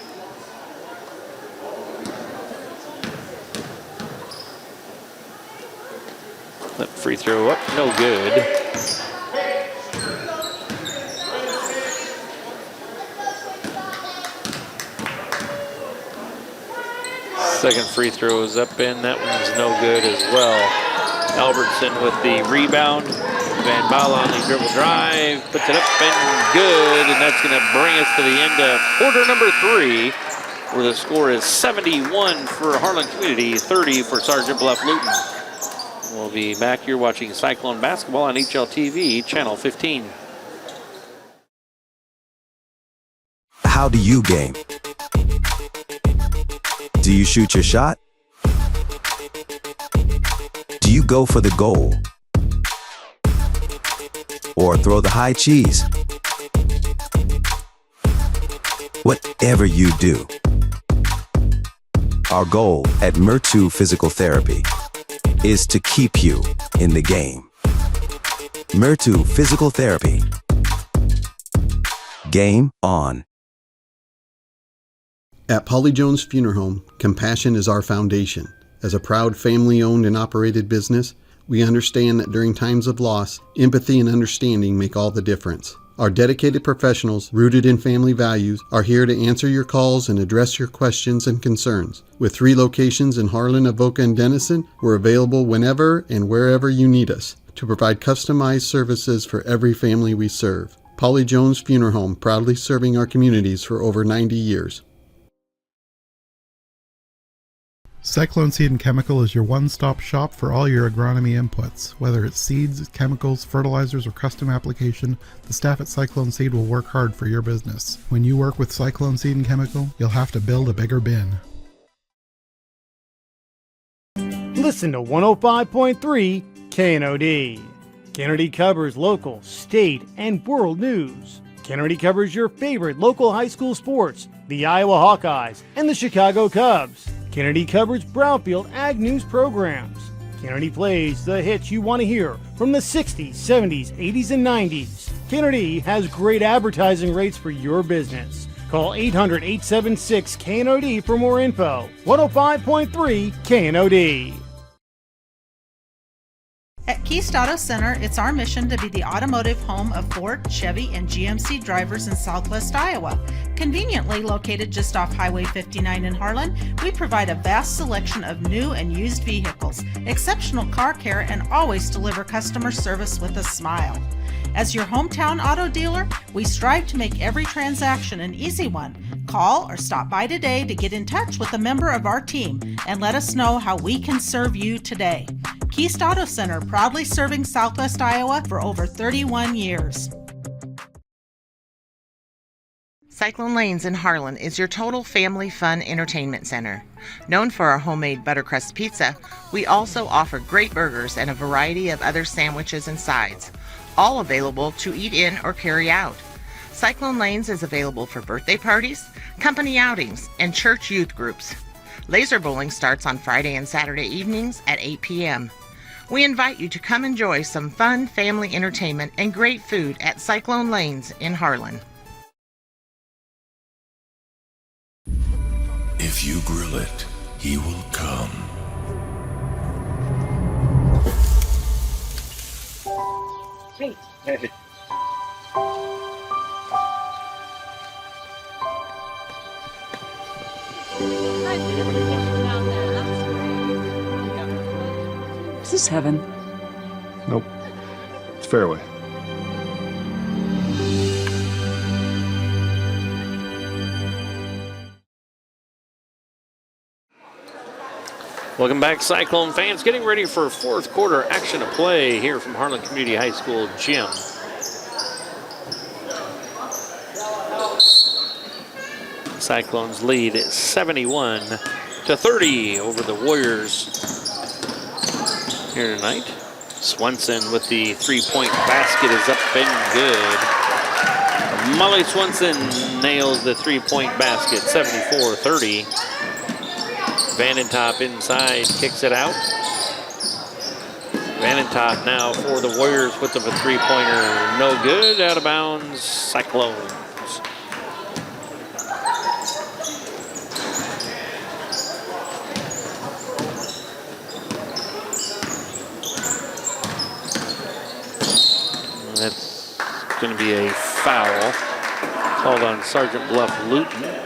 That free throw up, no good. Second free throw is up in. That one's no good as well. Albertson with the rebound. Van Bala on the dribble drive. Puts it up and good. And that's going to bring us to the end of quarter number 3, where the score is 71 for Harlan Community, 30 for Sergeant Bluff-Luton. We'll be back here watching Cyclone basketball on HLTV, Channel 15. How do you game? Do you shoot your shot? Do you go for the goal? Or throw the high cheese? Whatever you do, our goal at Murtu Physical Therapy is to keep you in the game. Murtu Physical Therapy. Game on. At Polly Jones Funeral Home, compassion is our foundation. As a proud family-owned and operated business, we understand that during times of loss, empathy and understanding make all the difference. Our dedicated professionals, rooted in family values, are here to answer your calls and address your questions and concerns. With 3 locations in Harlan, Avoca, and Denison, we're available whenever and wherever you need us to provide customized services for every family we serve. Polly Jones Funeral Home, proudly serving our communities for over 90 years. Cyclone Seed and Chemical is your one-stop shop for all your agronomy inputs. Whether it's seeds, chemicals, fertilizers, or custom application, the staff at Cyclone Seed will work hard for your business. When you work with Cyclone Seed and Chemical, you'll have to build a bigger bin. Listen to 105.3 KNOD. KNOD covers local, state, and world news. KNOD covers your favorite local high school sports, the Iowa Hawkeyes and the Chicago Cubs. KNOD covers Brownfield Ag News programs. KNOD plays the hits you want to hear from the 60s, 70s, 80s, and 90s. KNOD has great advertising rates for your business. Call 800-876-KNOD for more info. 105.3 KNOD. At Keist Auto Center, it's our mission to be the automotive home of Ford, Chevy, and GMC drivers in Southwest Iowa. Conveniently located just off Highway 59 in Harlan, we provide a vast selection of new and used vehicles, exceptional car care, and always deliver customer service with a smile. As your hometown auto dealer, we strive to make every transaction an easy one. Call or stop by today to get in touch with a member of our team and let us know how we can serve you today. Keist Auto Center, proudly serving Southwest Iowa for over 31 years. Cyclone Lanes in Harlan is your total family fun entertainment center. Known for our homemade buttercrust pizza, we also offer great burgers and a variety of other sandwiches and sides, all available to eat in or carry out. Cyclone Lanes is available for birthday parties, company outings, and church youth groups. Laser bowling starts on Friday and Saturday evenings at 8 p.m. We invite you to come enjoy some fun family entertainment and great food at Cyclone Lanes in Harlan. If you grill it, he will come. Hey. Is this heaven? Nope. It's fairway. Welcome back, Cyclone fans. Getting ready for fourth quarter action of play here from Harlan Community High School gym. Cyclones lead 71-30 over the Warriors here tonight. Swenson with the three-point basket is up and good. Molly Swenson nails the three-point basket, 74-30. Vanentop inside, kicks it out. Vanentop now for the Warriors puts up a three-pointer. No good, out of bounds, Cyclones. That's going to be a foul called on Sergeant Bluff-Luton.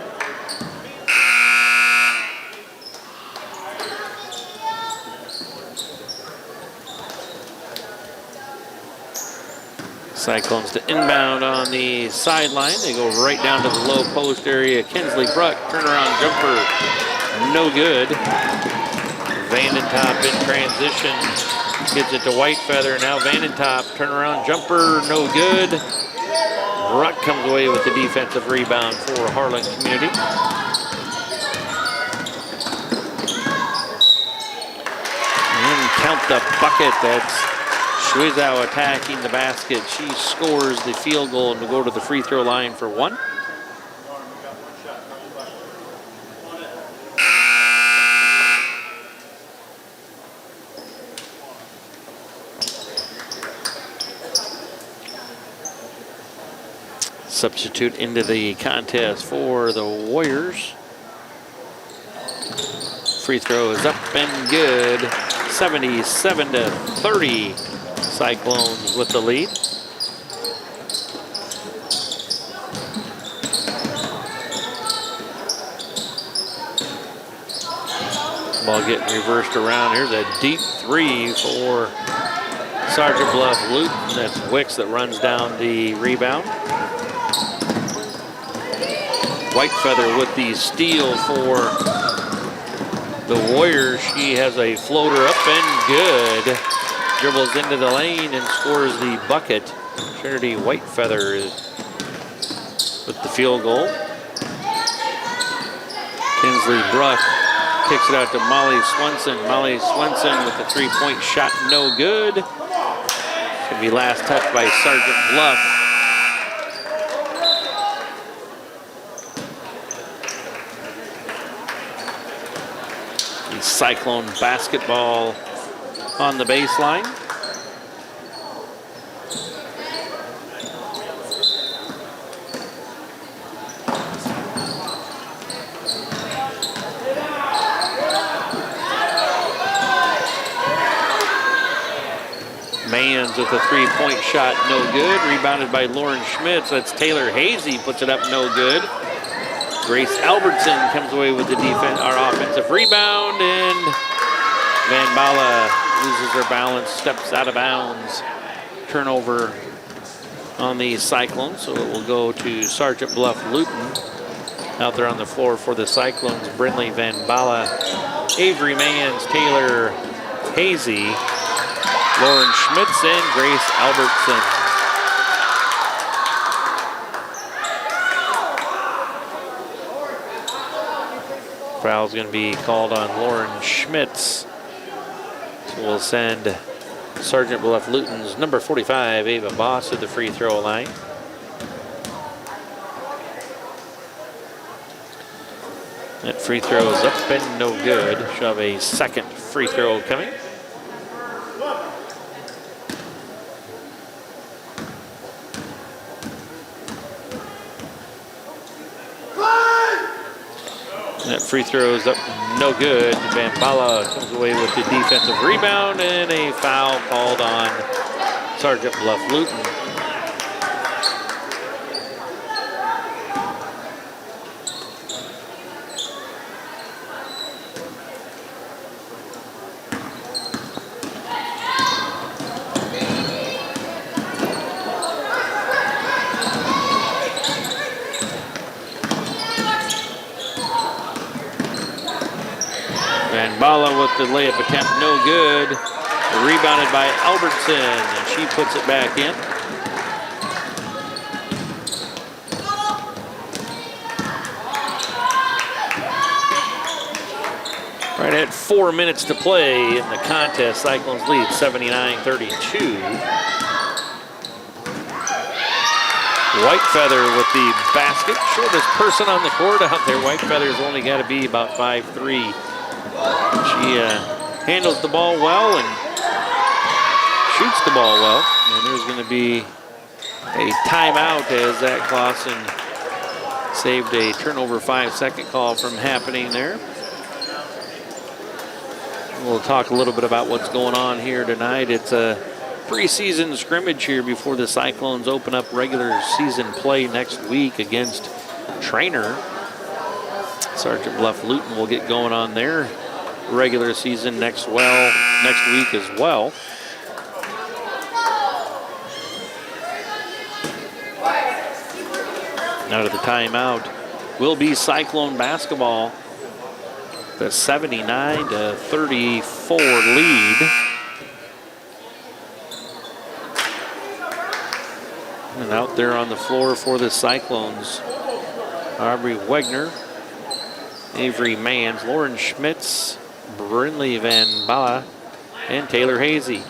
Cyclones to inbound on the sideline. They go right down to the low post area. Kinsley Bruck, turnaround jumper, no good. Vanentop in transition, gives it to Whitefeather. Now Vanentop, turnaround jumper, no good. Bruck comes away with the defensive rebound for Harlan Community. And count the bucket. That's Schwizow attacking the basket. She scores the field goal and will go to the free throw line for one. Substitute into the contest for the Warriors. Free throw is up and good. 77-30. Cyclones with the lead. Ball getting reversed around. Here's a deep three for Sergeant Bluff-Luton. That's Wicks that runs down the rebound. Whitefeather with the steal for the Warriors. She has a floater up and good. Dribbles into the lane and scores the bucket. Trinity Whitefeather with the field goal. Kinsley Bruck kicks it out to Molly Swenson. Molly Swenson with the three-point shot, no good. Gonna be last touched by Sergeant Bluff. The Cyclone basketball on the baseline. Mans with a three-point shot, no good. Rebounded by Lauren Schmitz. That's Taylor Hazy, puts it up, no good. Grace Albertson comes away with the defense, our offensive rebound, and Van Bala loses her balance, steps out of bounds. Turnover on the Cyclones, so it will go to Sergeant Bluff-Luton. Out there on the floor for the Cyclones, Brindley, Van Bala, Avery Mans, Taylor Hazy, Lauren Schmitz, and Grace Albertson. Foul's going to be called on Lauren Schmitz. So we'll send Sergeant Bluff-Luton's number 45, Ava Boss, to the free throw line. That free throw is up and no good. She'll have a second free throw coming. That free throw is up, no good. Van Bala comes away with the defensive rebound and a foul called on Sergeant Bluff-Luton. Bala with the layup attempt, no good. Rebounded by Albertson, and she puts it back in. Right at 4 minutes to play in the contest, Cyclones lead 79-32. Whitefeather with the basket, shortest person on the court out there. Whitefeather's only got to be about 5'3". She handles the ball well and shoots the ball well. And there's going to be a timeout as Zach Clausen saved a turnover 5-second call from happening there. We'll talk a little bit about what's going on here tonight. It's a preseason scrimmage here before the Cyclones open up regular season play next week against Trainer. Sergeant Bluff-Luton will get going on their regular season next week as well. Out of the timeout will be Cyclone basketball. The 79-34 lead. And out there on the floor for the Cyclones, Aubrey Wegner, Avery Mans, Lauren Schmitz, Brindley Van Bala, and Taylor Hazy.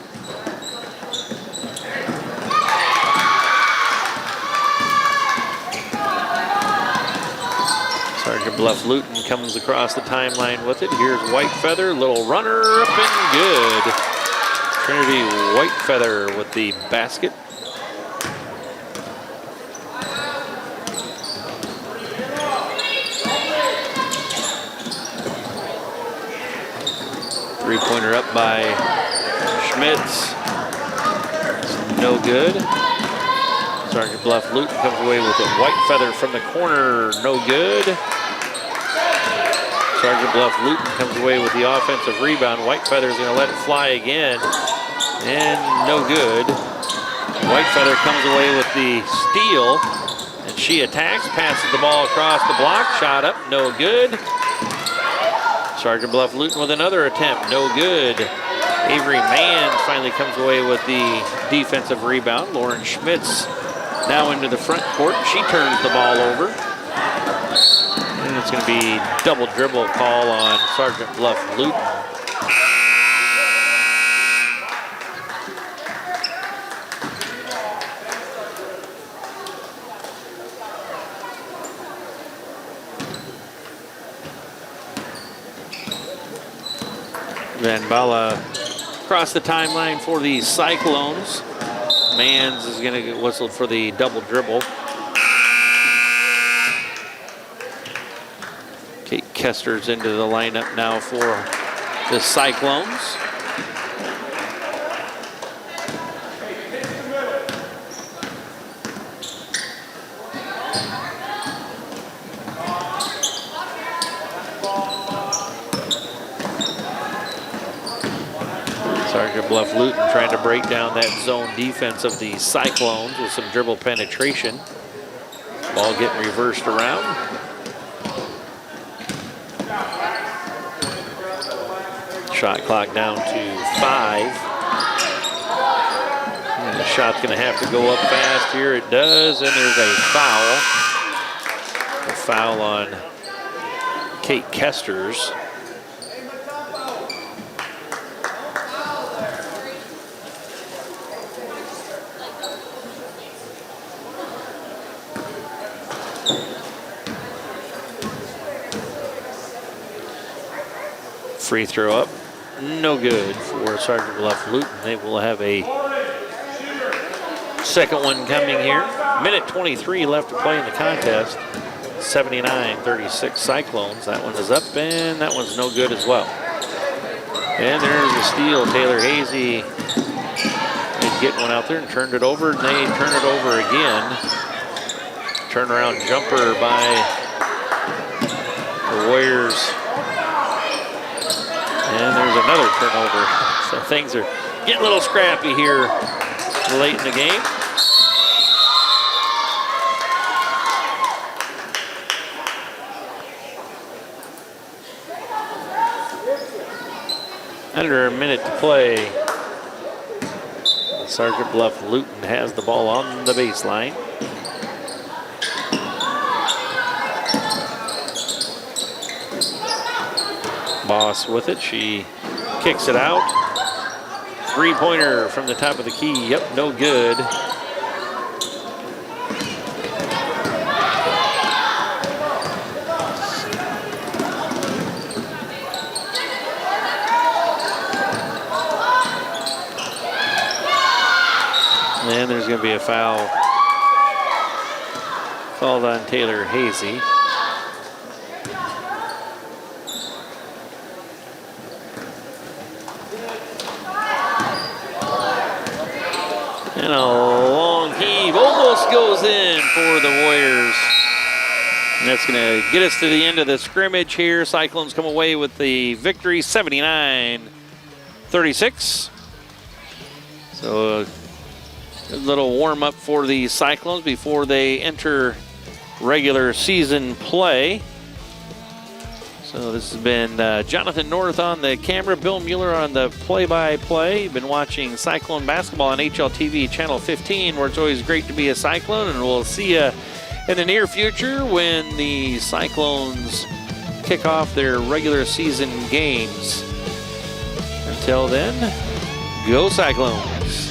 Sergeant Bluff-Luton comes across the timeline with it. Here's Whitefeather, little runner up and good. Trinity Whitefeather with the basket. Three-pointer up by Schmitz. No good. Sergeant Bluff-Luton comes away with a Whitefeather from the corner. No good. Sergeant Bluff-Luton comes away with the offensive rebound. Whitefeather's going to let it fly again, and no good. Whitefeather comes away with the steal, and she attacks, passes the ball across the block, shot up, no good. Sergeant Bluff-Luton with another attempt, no good. Avery Mann finally comes away with the defensive rebound. Lauren Schmitz now into the front court. She turns the ball over. And it's going to be double dribble call on Sergeant Bluff-Luton. Van Bala across the timeline for the Cyclones. Mans is going to get whistled for the double dribble. Kate Kester's into the lineup now for the Cyclones. Sergeant Bluff-Luton trying to break down that zone defense of the Cyclones with some dribble penetration. Ball getting reversed around. Shot clock down to 5. And the shot's going to have to go up fast here. It does, and there's a foul. A foul on Kate Kesters. Free throw up, no good for Sergeant Bluff-Luton. They will have a second one coming here. Minute 23 left to play in the contest. 79-36 Cyclones. That one is up, and that one's no good as well. And there's the steal. Taylor Hazy is getting one out there and turned it over, and they turn it over again. Turnaround jumper by the Warriors. And there's another turnover. So things are getting a little scrappy here late in the game. Under a minute to play. Sergeant Bluff-Luton has the ball on the baseline. Boss with it. She kicks it out. Three-pointer from the top of the key. Yep, no good. And there's going to be a foul called on Taylor Hazy. And a long heave almost goes in for the Warriors. And that's going to get us to the end of the scrimmage here. Cyclones come away with the victory, 79-36. So a little warm up for the Cyclones before they enter regular season play. So this has been Jonathan North on the camera, Bill Mueller on the play-by-play. You've been watching Cyclone basketball on HLTV Channel 15, where it's always great to be a Cyclone, and we'll see you in the near future when the Cyclones kick off their regular season games. Until then, go Cyclones!